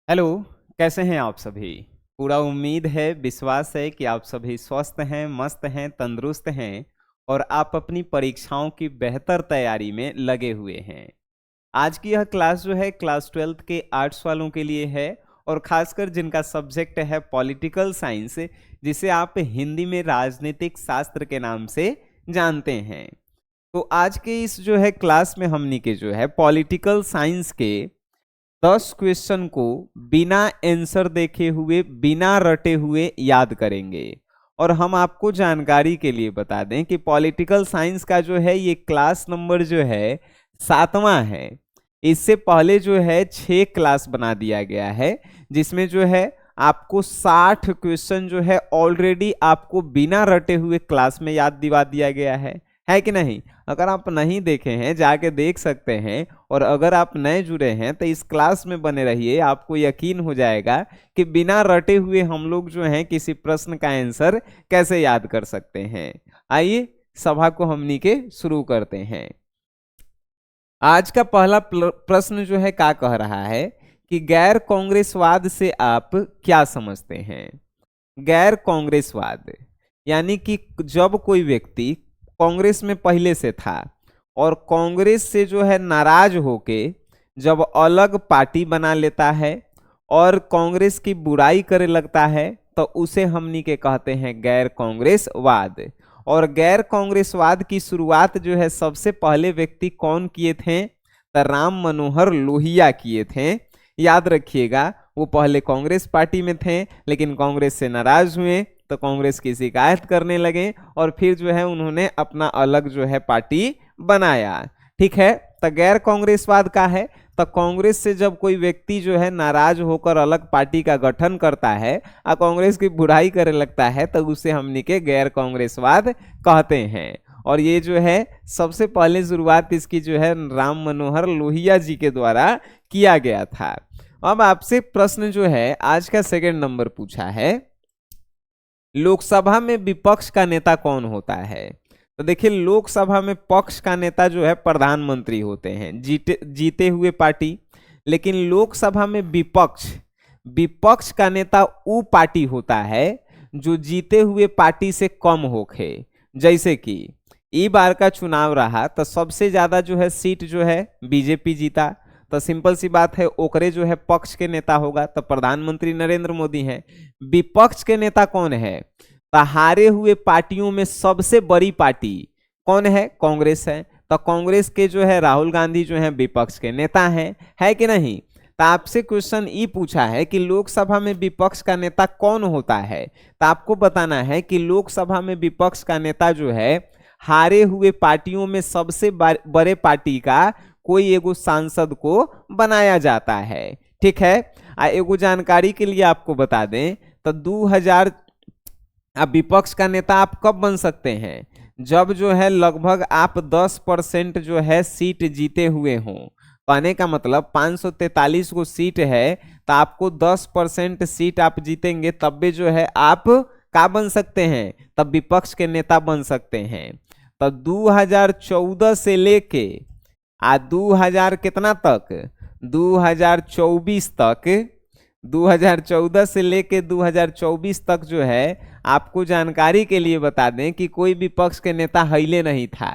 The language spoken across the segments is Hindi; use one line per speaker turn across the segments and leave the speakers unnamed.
हेलो। कैसे हैं आप सभी? पूरा उम्मीद है, विश्वास है कि आप सभी स्वस्थ हैं, मस्त हैं, तंदुरुस्त हैं और आप अपनी परीक्षाओं की बेहतर तैयारी में लगे हुए हैं। आज की यह क्लास जो है क्लास 12th के आर्ट्स वालों के लिए है और खासकर जिनका सब्जेक्ट है पॉलिटिकल साइंस, जिसे आप हिंदी में राजनीतिक शास्त्र के नाम से जानते हैं। तो आज के इस जो है क्लास में हमनी के जो है पॉलिटिकल साइंस के 10 क्वेश्चन को बिना आंसर देखे हुए, बिना रटे हुए याद करेंगे। और हम आपको जानकारी के लिए बता दें कि पॉलिटिकल साइंस का जो है ये क्लास नंबर जो है 7वां है। इससे पहले जो है 6 क्लास बना दिया गया है, जिसमें जो है आपको 60 क्वेश्चन जो है ऑलरेडी आपको बिना रटे हुए क्लास में याद दिवा दिया गया है कि नहीं? अगर आप नहीं देखे हैं जाके देख सकते हैं। और अगर आप नए जुड़े हैं तो इस क्लास में बने रहिए, आपको यकीन हो जाएगा कि बिना रटे हुए हम लोग जो हैं किसी प्रश्न का आंसर कैसे याद कर सकते हैं। आइए सभा को हमनी के शुरू करते हैं। आज का पहला प्रश्न जो है क्या कह रहा है कि गैर कांग्रेसवाद से आप क्या समझते हैं? गैर कांग्रेसवाद यानी कि जब कोई व्यक्ति कांग्रेस में पहले से था और कांग्रेस से जो है नाराज होके जब अलग पार्टी बना लेता है और कांग्रेस की बुराई करे लगता है, तो उसे हमनी के कहते हैं गैर कांग्रेसवाद। और गैर कांग्रेसवाद की शुरुआत जो है सबसे पहले व्यक्ति कौन किए थे? तो राम मनोहर लोहिया किए थे। याद रखिएगा, वो पहले कांग्रेस पार्टी में थे लेकिन कांग्रेस से नाराज हुए तो कांग्रेस की शिकायत करने लगे और फिर जो है उन्होंने अपना अलग जो है पार्टी बनाया। ठीक है, तो गैर कांग्रेसवाद का है तो कांग्रेस से जब कोई व्यक्ति जो है नाराज होकर अलग पार्टी का गठन करता है और कांग्रेस की बुराई करने लगता है तो उसे हमनी के गैर कांग्रेसवाद कहते हैं। और ये जो है सबसे पहले शुरुआत इसकी जो है राम मनोहर लोहिया जी के द्वारा किया गया था। अब आपसे प्रश्न जो है आज का सेकंड नंबर पूछा है, लोकसभा में विपक्ष का नेता कौन होता है? तो देखिए, लोकसभा में पक्ष का नेता जो है प्रधानमंत्री होते हैं, जीते हुए पार्टी। लेकिन लोकसभा में विपक्ष विपक्ष का नेता वो पार्टी होता है जो जीते हुए पार्टी से कम होखे। जैसे कि ई बार का चुनाव रहा तो सबसे ज्यादा जो है सीट जो है बीजेपी जीता, तो सिंपल सी बात है ओकरे जो है पक्ष के नेता होगा, तो प्रधानमंत्री नरेंद्र मोदी हैं। विपक्ष के नेता कौन है? तो हारे हुए पार्टियों में सबसे बड़ी पार्टी कौन है? कांग्रेस है। तो कांग्रेस के जो है राहुल गांधी जो है विपक्ष के नेता हैं, है कि नहीं? तो आपसे क्वेश्चन ये पूछा है कि लोकसभा में विपक्ष का नेता कौन होता है, तो आपको बताना है कि लोकसभा में विपक्ष का नेता जो है हारे हुए पार्टियों में सबसे बड़े पार्टी का कोई एगो सांसद को बनाया जाता है। ठीक है, एगो जानकारी के लिए आपको बता दें तो 2000 अब विपक्ष का नेता आप कब बन सकते हैं? जब जो है लगभग आप 10% जो है सीट जीते हुए हों। कहने का मतलब 543 को सीट है तो आपको 10% सीट आप जीतेंगे तब भी जो है आप का बन सकते हैं, तब विपक्ष के नेता बन सकते हैं। तो 2014 से लेके 2000 कितना तक, 2024 तक, 2014 से लेके 2024 तक जो है आपको जानकारी के लिए बता दें कि कोई विपक्ष के नेता हिले नहीं था।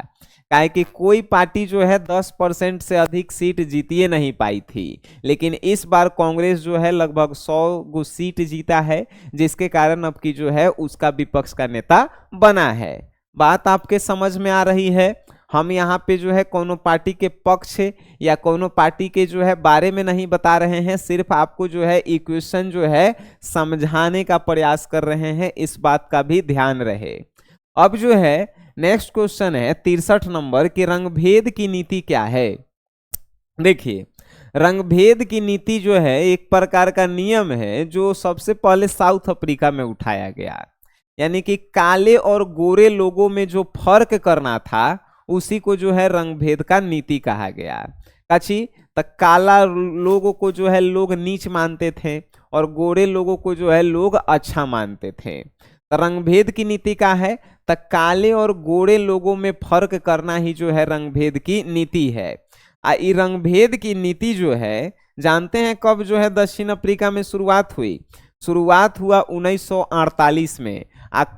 काहे कि कोई पार्टी जो है 10% से अधिक सीट जीतिए नहीं पाई थी। लेकिन इस बार कांग्रेस जो है लगभग 100 गो सीट जीता है, जिसके कारण अब की जो है उसका विपक्ष का नेता बना है। बात आपके समझ में आ रही है? हम यहाँ पे जो है कोनो पार्टी के पक्ष या कोनो पार्टी के जो है बारे में नहीं बता रहे हैं, सिर्फ आपको जो है इक्वेशन जो है समझाने का प्रयास कर रहे हैं, इस बात का भी ध्यान रहे। अब जो है नेक्स्ट क्वेश्चन है 63 नंबर कि रंगभेद की नीति क्या है? देखिए, रंगभेद की नीति जो है एक प्रकार का नियम है जो सबसे पहले साउथ अफ्रीका में उठाया गया। यानी कि काले और गोरे लोगों में जो फर्क करना था उसी को जो है रंगभेद का नीति कहा गया। कची तो काला लोगों को जो है लोग नीच मानते थे और गोरे लोगों को जो है लोग अच्छा मानते थे। तो रंगभेद की नीति का है तो काले और गोरे लोगों में फर्क करना ही जो है रंगभेद की नीति है। ये रंगभेद की नीति जो है जानते हैं कब जो है दक्षिण अफ्रीका में शुरुआत हुई? शुरुआत हुआ 1948 में।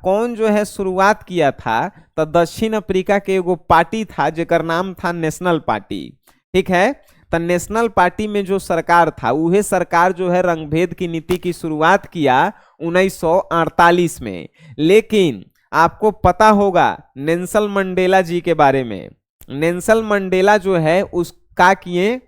कौन जो है शुरुआत किया था? तो दक्षिण अफ्रीका के एगो पार्टी था जेकर नाम था नेशनल पार्टी। ठीक है, तो नेशनल पार्टी में जो सरकार था वह सरकार जो है रंगभेद की नीति की शुरुआत किया 1948 में। लेकिन आपको पता होगा नेल्सन मंडेला जी के बारे में। नेल्सन मंडेला जो है उसका किए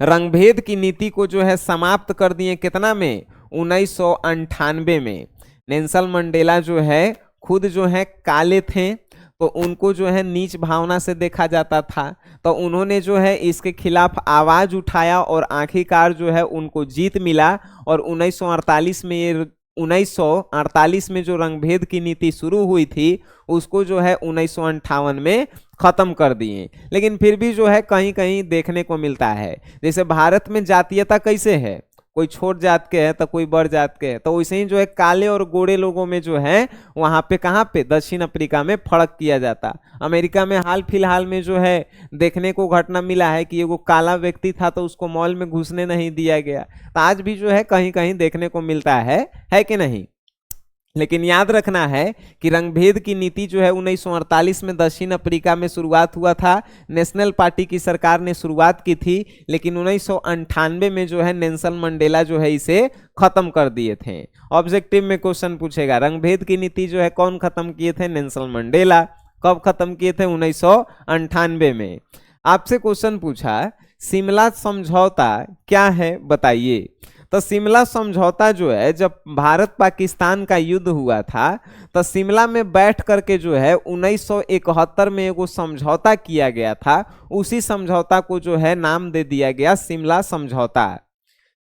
रंगभेद की नीति को जो है समाप्त कर दिए कितना में? 1998 में। नेल्सन मंडेला जो है खुद जो है काले थे, तो उनको जो है नीच भावना से देखा जाता था, तो उन्होंने जो है इसके खिलाफ आवाज उठाया और आखिरकार जो है उनको जीत मिला। और 1948 में जो रंगभेद की नीति शुरू हुई थी उसको जो है 1958 में खत्म कर दिए। लेकिन फिर भी जो है कहीं कहीं देखने को मिलता है, जैसे भारत में जातीयता कैसे है, कोई छोट जात के है तो कोई बड़ जात के है, तो वैसे ही जो है काले और गोरे लोगों में जो है वहां पे कहाँ पे दक्षिण अफ्रीका में फर्क किया जाता। अमेरिका में हाल फिलहाल में जो है देखने को घटना मिला है कि एगो काला व्यक्ति था तो उसको मॉल में घुसने नहीं दिया गया। तो आज भी जो है कहीं कहीं देखने को मिलता है कि नहीं? लेकिन याद रखना है कि रंगभेद की नीति जो है 1948 में दक्षिण अफ्रीका में शुरुआत हुआ था। नेशनल पार्टी की सरकार ने शुरुआत की थी, लेकिन 1998 में जो है नेल्सन मंडेला जो है इसे खत्म कर दिए थे। ऑब्जेक्टिव में क्वेश्चन पूछेगा रंगभेद की नीति जो है कौन खत्म किए थे? Nelson Mandela. कब खत्म किए थे? 1998 में। आपसे क्वेश्चन पूछा शिमला समझौता क्या है बताइए। तो शिमला समझौता जो है जब भारत पाकिस्तान का युद्ध हुआ था तो शिमला में बैठ करके जो है 1971 में एगो समझौता किया गया था। उसी समझौता को जो है नाम दे दिया गया शिमला समझौता।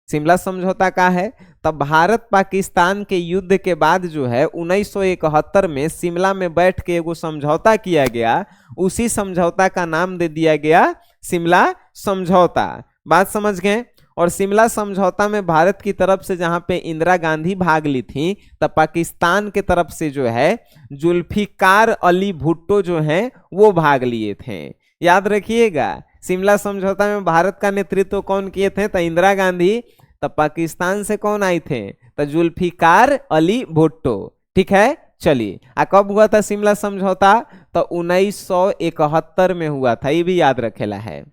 शिमला समझौता का है तब भारत पाकिस्तान के युद्ध के बाद जो है 1971 में शिमला में बैठ के एगो समझौता किया गया। उसी समझौता का नाम दे दिया गया शिमला समझौता। बात समझ गए? और शिमला समझौता में भारत की तरफ से जहां पे इंदिरा गांधी भाग ली थी, तब पाकिस्तान के तरफ से जो है जुल्फिकार अली भुट्टो जो हैं वो भाग लिए थे। याद रखिएगा, शिमला समझौता में भारत का नेतृत्व कौन किए थे? तो इंदिरा गांधी। तब पाकिस्तान से कौन आए थे? तो जुल्फिकार अली भुट्टो। ठीक है, चलिए। कब हुआ था शिमला समझौता? तो 1971 में हुआ था, ये भी याद रखेला है।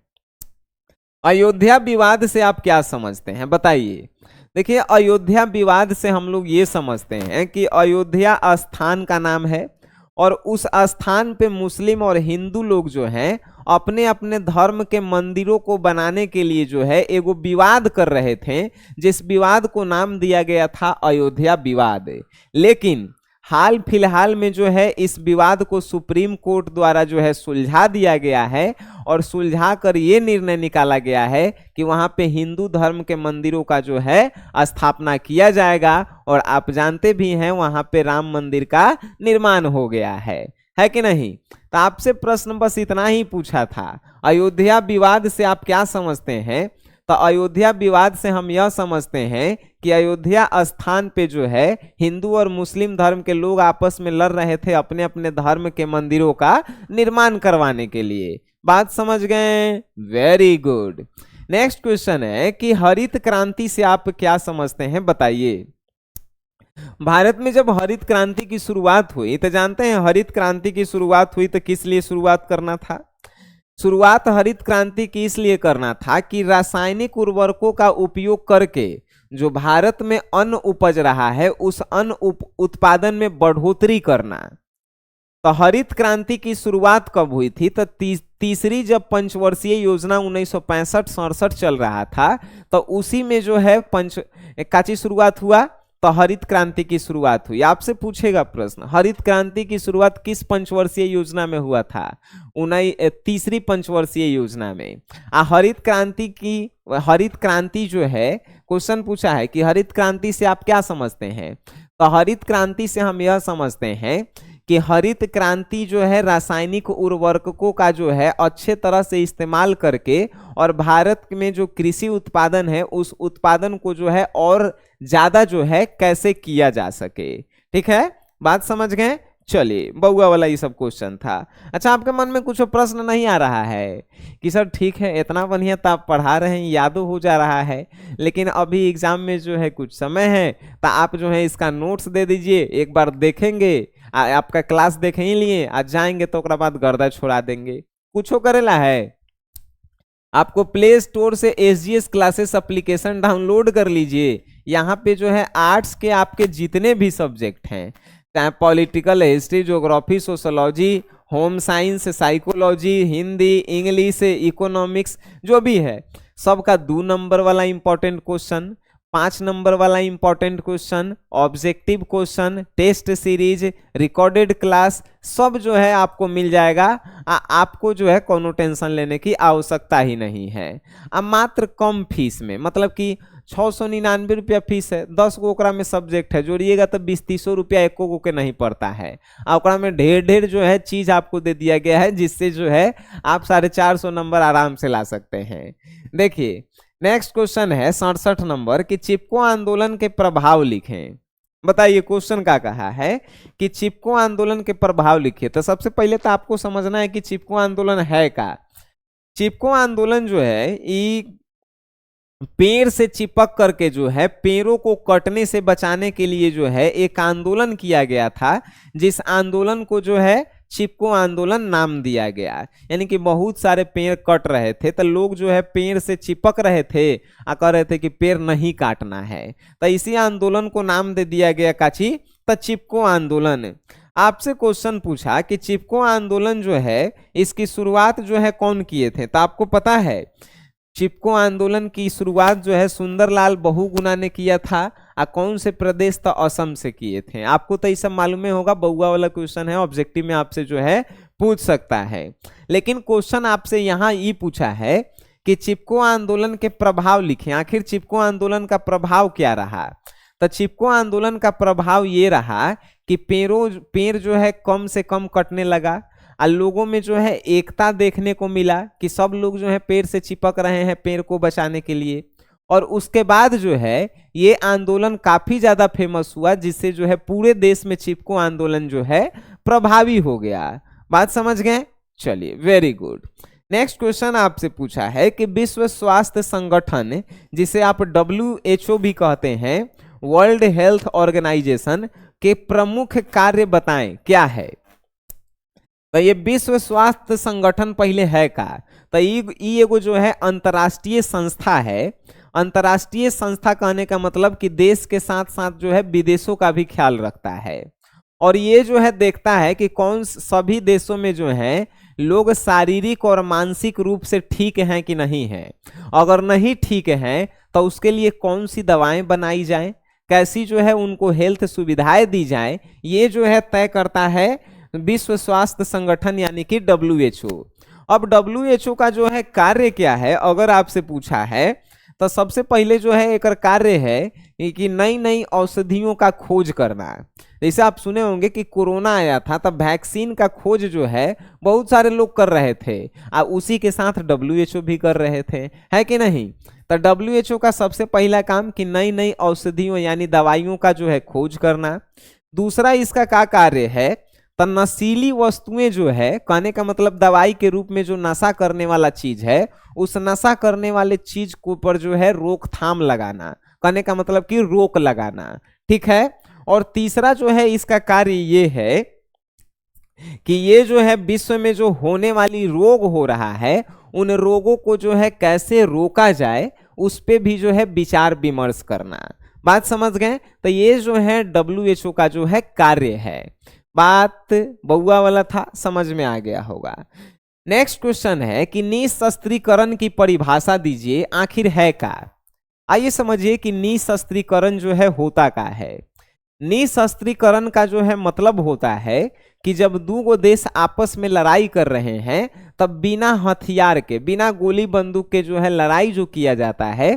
अयोध्या विवाद से आप क्या समझते हैं बताइए। देखिए, अयोध्या विवाद से हम लोग ये समझते हैं कि अयोध्या स्थान का नाम है और उस स्थान पे मुस्लिम और हिंदू लोग जो हैं अपने अपने धर्म के मंदिरों को बनाने के लिए जो है एगो विवाद कर रहे थे, जिस विवाद को नाम दिया गया था अयोध्या विवाद। लेकिन हाल फिलहाल में जो है इस विवाद को सुप्रीम कोर्ट द्वारा जो है सुलझा दिया गया है और सुलझा कर ये निर्णय निकाला गया है कि वहां पे हिंदू धर्म के मंदिरों का जो है स्थापना किया जाएगा। और आप जानते भी हैं वहां पे राम मंदिर का निर्माण हो गया है कि नहीं? तो आपसे प्रश्न बस इतना ही पूछा था। अयोध्या विवाद से आप क्या समझते हैं? तो अयोध्या विवाद से हम यह समझते हैं कि अयोध्या स्थान पे जो है हिंदू और मुस्लिम धर्म के लोग आपस में लड़ रहे थे अपने अपने धर्म के मंदिरों का निर्माण करवाने के लिए। बात समझ गए? Very good. नेक्स्ट क्वेश्चन है कि हरित क्रांति से आप क्या समझते हैं बताइए। भारत में जब हरित क्रांति की शुरुआत हुई तो जानते हैं हरित क्रांति की शुरुआत हुई तो किस लिए शुरुआत करना था? शुरुआत हरित क्रांति की इसलिए करना था कि रासायनिक उर्वरकों का उपयोग करके जो भारत में अन्न उपज रहा है उस अन्न उत्पादन में बढ़ोतरी करना। तो हरित क्रांति की शुरुआत कब हुई थी? तो तीसरी जब पंचवर्षीय योजना 1965-67 चल रहा था तो उसी में जो है काची शुरुआत हुआ? तो हरित क्रांति की शुरुआत हुई। आपसे पूछेगा प्रश्न, हरित क्रांति की शुरुआत किस पंचवर्षीय योजना में हुआ था? तीसरी पंचवर्षीय योजना में। हरित क्रांति जो है क्वेश्चन पूछा है कि हरित क्रांति से आप क्या समझते हैं? तो हरित क्रांति से हम यह समझते हैं कि हरित क्रांति जो है रासायनिक उर्वरकों का जो है अच्छे तरह से इस्तेमाल करके और भारत में जो कृषि उत्पादन है उस उत्पादन को जो है और ज्यादा जो है कैसे किया जा सके। ठीक है, बात समझ गए? चलिए बउआ वाला ये सब क्वेश्चन था। अच्छा, आपके मन में कुछ प्रश्न नहीं आ रहा है कि सर ठीक है इतना बढ़िया तो आप पढ़ा रहे हैं, यादो हो जा रहा है, लेकिन अभी एग्जाम में जो है कुछ समय है, तो आप जो है इसका नोट्स दे दीजिए, एक बार देखेंगे, आपका क्लास देख ही लिए, आज जाएंगे तो उसके बाद गर्दा छोड़ा देंगे। कुछ करेला है, आपको प्ले स्टोर से SGS क्लासेस एप्लीकेशन डाउनलोड कर लीजिए। यहाँ पे जो है आर्ट्स के आपके जितने भी सब्जेक्ट हैं, चाहे political, history, geography, sociology, home science, psychology, Hindi, English, economics, जो भी है सबका 2 नंबर वाला इंपॉर्टेंट क्वेश्चन, 5 नंबर वाला important question, objective question, test series, recorded class, सब जो है आपको मिल जाएगा। आपको जो है कोनो टेंशन लेने की आवश्यकता ही नहीं है। अब मात्र कम फीस में, मतलब कि 699 रुपया फीस है, 10 गो ओकरा में सब्जेक्ट है, जोड़िएगा तो 20-30 रुपया एको गो के नहीं पड़ता है। ओकरा में ढेर ढेर जो है चीज आपको दे दिया गया है, जिससे जो है आप 450 नंबर आराम से ला सकते हैं। देखिए नेक्स्ट क्वेश्चन है 67 नंबर कि चिपको आंदोलन के प्रभाव लिखें। बताइए क्वेश्चन का कहा है कि चिपको आंदोलन के प्रभाव लिखिए। तो सबसे पहले तो आपको समझना है कि चिपको आंदोलन है का। चिपको आंदोलन जो है ये पेड़ से चिपक करके जो है पेड़ों को कटने से बचाने के लिए जो है एक आंदोलन किया गया था, जिस आंदोलन को जो है चिपको आंदोलन नाम दिया गया। यानी कि बहुत सारे पेड़ कट रहे थे, तो लोग जो है पेड़ से चिपक रहे थे और कह रहे थे कि पेड़ नहीं काटना है, तो इसी आंदोलन को नाम दे दिया गया काची, तो चिपको आंदोलन। आपसे क्वेश्चन पूछा कि चिपको आंदोलन जो है इसकी शुरुआत जो है कौन किए थे, तो आपको पता है चिपको आंदोलन की शुरुआत जो है सुंदरलाल बहुगुणा ने किया था। और कौन से प्रदेश, तो असम से किए थे। आपको तो ये सब मालूम होगा, बउआ वाला क्वेश्चन है, ऑब्जेक्टिव में आपसे जो है पूछ सकता है। लेकिन क्वेश्चन आपसे यहाँ ये पूछा है कि चिपको आंदोलन के प्रभाव लिखें। आखिर चिपको आंदोलन का प्रभाव क्या रहा, तो चिपको आंदोलन का प्रभाव ये रहा कि पेड़ जो है कम से कम कटने लगा, और लोगों में जो है एकता देखने को मिला कि सब लोग जो है पेड़ से चिपक रहे हैं पेड़ को बचाने के लिए। और उसके बाद जो है ये आंदोलन काफी ज्यादा फेमस हुआ, जिससे जो है पूरे देश में चिपको आंदोलन जो है प्रभावी हो गया। बात समझ गए? चलिए वेरी गुड। नेक्स्ट क्वेश्चन आपसे पूछा है कि विश्व स्वास्थ्य संगठन, जिसे आप WHO भी कहते हैं, वर्ल्ड हेल्थ ऑर्गेनाइजेशन के प्रमुख कार्य बताएं, क्या है। तो ये विश्व स्वास्थ्य संगठन पहले है का, तो ये एगो जो है अंतर्राष्ट्रीय संस्था है। अंतर्राष्ट्रीय संस्था कहने का मतलब कि देश के साथ साथ जो है विदेशों का भी ख्याल रखता है, और ये जो है देखता है कि कौन सभी देशों में जो है लोग शारीरिक और मानसिक रूप से ठीक हैं कि नहीं हैं। अगर नहीं ठीक हैं तो उसके लिए कौन सी दवाएं बनाई जाएं, कैसी जो है उनको हेल्थ सुविधाएं दी जाएं, ये जो है तय करता है विश्व स्वास्थ्य संगठन यानी कि WHO। अब WHO का जो है कार्य क्या है, अगर आपसे पूछा है तो सबसे पहले जो है एक कार्य है कि नई नई औषधियों का खोज करना। जैसे आप सुने होंगे कि कोरोना आया था तब वैक्सीन का खोज जो है बहुत सारे लोग कर रहे थे, और उसी के साथ WHO भी कर रहे थे, है कि नहीं। तो WHO का सबसे पहला काम कि नई नई औषधियों यानी दवाइयों का जो है खोज करना। दूसरा इसका क्या कार्य है, तो नशीली वस्तुएं जो है, कहने का मतलब दवाई के रूप में जो नशा करने वाला चीज है, उस नशा करने वाले चीज को पर जो है रोकथाम लगाना, कहने का मतलब कि रोक लगाना, ठीक है। और तीसरा जो है इसका कार्य ये है कि ये जो है विश्व में जो होने वाली रोग हो रहा है, उन रोगों को जो है कैसे रोका जाए, उस पे भी जो है विचार विमर्श करना। बात समझ गए? तो ये जो है WHO का जो है कार्य है। बात बउआ वाला था, समझ में आ गया होगा। नेक्स्ट क्वेश्चन है कि निशस्त्रीकरण की परिभाषा दीजिए, आखिर है का। आइए समझिए कि निशस्त्रीकरण जो है होता का है। निशस्त्रीकरण का जो है मतलब होता है कि जब दो देश आपस में लड़ाई कर रहे हैं तब बिना हथियार के, बिना गोली बंदूक के जो है लड़ाई जो किया जाता है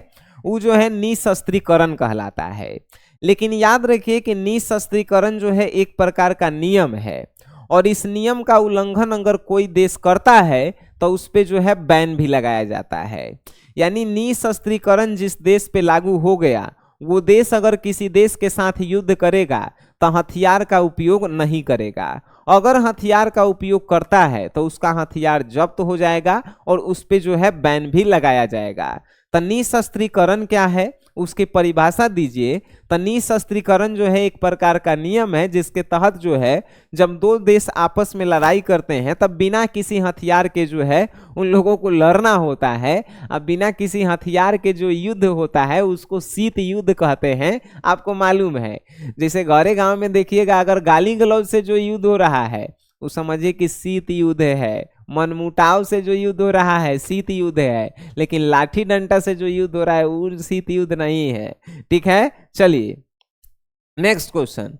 वो जो है निशस्त्रीकरण कहलाता है। लेकिन याद रखिए कि निशस्त्रीकरण जो है एक प्रकार का नियम है, और इस नियम का उल्लंघन अगर कोई देश करता है तो उस पे जो है बैन भी लगाया जाता है। यानी निशस्त्रीकरण जिस देश पे लागू हो गया वो देश अगर किसी देश के साथ युद्ध करेगा तो हथियार का उपयोग नहीं करेगा। अगर हथियार का उपयोग करता है तो उसका हथियार जब्त हो जाएगा और उस पे जो है बैन भी लगाया जाएगा। तो निशस्त्रीकरण क्या है, उसकी परिभाषा दीजिए। तो निशस्त्रीकरण जो है एक प्रकार का नियम है जिसके तहत जो है जब दो देश आपस में लड़ाई करते हैं तब बिना किसी हथियार के जो है उन लोगों को लड़ना होता है। अब बिना किसी हथियार के जो युद्ध होता है उसको शीत युद्ध कहते हैं, आपको मालूम है। जैसे गौरे गांव में देखिएगा, अगर गाली गलौज से जो युद्ध हो रहा है वो समझिए कि शीत युद्ध है। मनमुटाव से जो युद्ध हो रहा है शीत युद्ध है, लेकिन लाठी डंडा से जो युद्ध हो रहा है वो शीत युद्ध नहीं है। ठीक है, चलिए नेक्स्ट क्वेश्चन।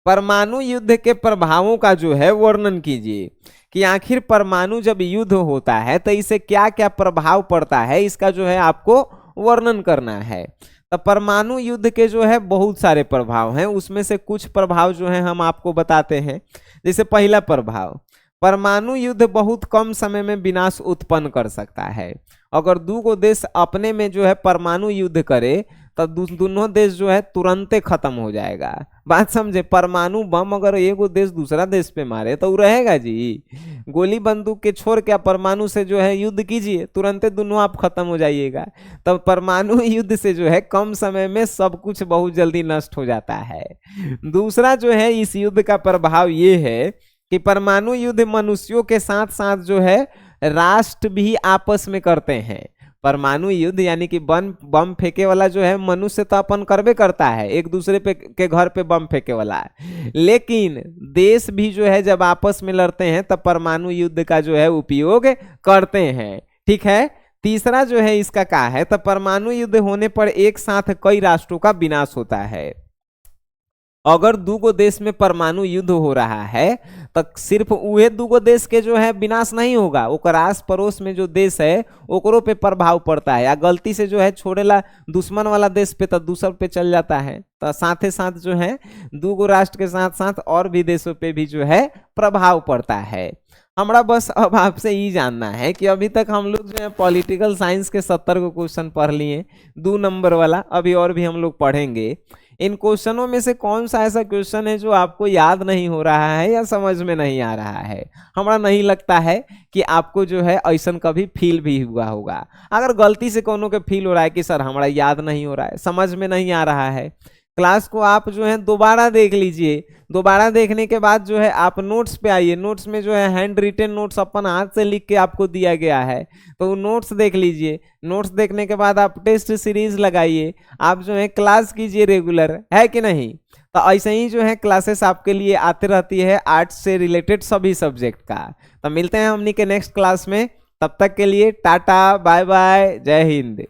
परमाणु युद्ध के प्रभावों का जो है वर्णन कीजिए कि आखिर परमाणु जब युद्ध होता है तो इसे क्या क्या प्रभाव पड़ता है, इसका जो है आपको वर्णन करना है। तो परमाणु युद्ध के जो है बहुत सारे प्रभाव हैं, उसमें से कुछ प्रभाव जो है हम आपको बताते हैं। जैसे पहला प्रभाव, परमाणु युद्ध बहुत कम समय में विनाश उत्पन्न कर सकता है। अगर दो देश अपने में जो है परमाणु युद्ध करे तो दोनों देश जो है तुरंते खत्म हो जाएगा। बात समझे, परमाणु बम अगर एगो देश दूसरा देश पे मारे तो वो रहेगा जी। गोली बंदूक के छोड़ के परमाणु से जो है युद्ध कीजिए, तुरंते दोनों आप खत्म हो जाइएगा। तब परमाणु युद्ध से जो है कम समय में सब कुछ बहुत जल्दी नष्ट हो जाता है। दूसरा जो है इस युद्ध का प्रभाव ये है कि परमाणु युद्ध मनुष्यों के साथ साथ जो है राष्ट्र भी आपस में करते हैं। परमाणु युद्ध यानी कि बम फेंके वाला जो है मनुष्य तो अपन करबे करता है, एक दूसरे पे के घर पे बम फेंके वाला है, लेकिन देश भी जो है जब आपस में लड़ते हैं तब परमाणु युद्ध का जो है उपयोग करते हैं। ठीक है, तीसरा जो है इसका क्या है, तो परमाणु युद्ध होने पर एक साथ कई राष्ट्रों का विनाश होता है। अगर दूगो देश में परमाणु युद्ध हो रहा है तो सिर्फ उहे दूगो देश के जो है विनाश नहीं होगा, ओकर आस पड़ोस में जो देश है ओकरो पे प्रभाव पड़ता है। या गलती से जो है छोड़ेला दुश्मन वाला देश पे तो दूसर पे चल जाता है। तो साथ ही साथ जो है दूगो राष्ट्र के साथ साथ और भी देशों पे भी जो है प्रभाव पड़ता है। हमारा बस अब आपसे ये जानना है कि अभी तक हम लोग जो है पॉलिटिकल साइंस के 70 को क्वेश्चन पढ़ लिए, 2 नंबर वाला, अभी और भी हम लोग पढ़ेंगे। इन क्वेश्चनों में से कौन सा ऐसा क्वेश्चन है जो आपको याद नहीं हो रहा है या समझ में नहीं आ रहा है? हमारा नहीं लगता है कि आपको जो है ऐसा कभी फील भी हुआ होगा। अगर गलती से कोनो के फील हो रहा है कि सर हमारा याद नहीं हो रहा है, समझ में नहीं आ रहा है, क्लास को आप जो है दोबारा देख लीजिए। दोबारा देखने के बाद जो है आप नोट्स पे आइए। नोट्स में जो है हैंड रिटेन नोट्स अपन हाथ से लिख के आपको दिया गया है, तो वो नोट्स देख लीजिए। नोट्स देखने के बाद आप टेस्ट सीरीज लगाइए, आप जो है क्लास कीजिए रेगुलर, है कि नहीं? तो ऐसे ही जो है क्लासेस आपके लिए आते रहती है आर्ट्स से रिलेटेड सभी सब्जेक्ट का। तो मिलते हैं हमनी के नेक्स्ट क्लास में, तब तक के लिए टाटा बाय बाय, जय हिंद।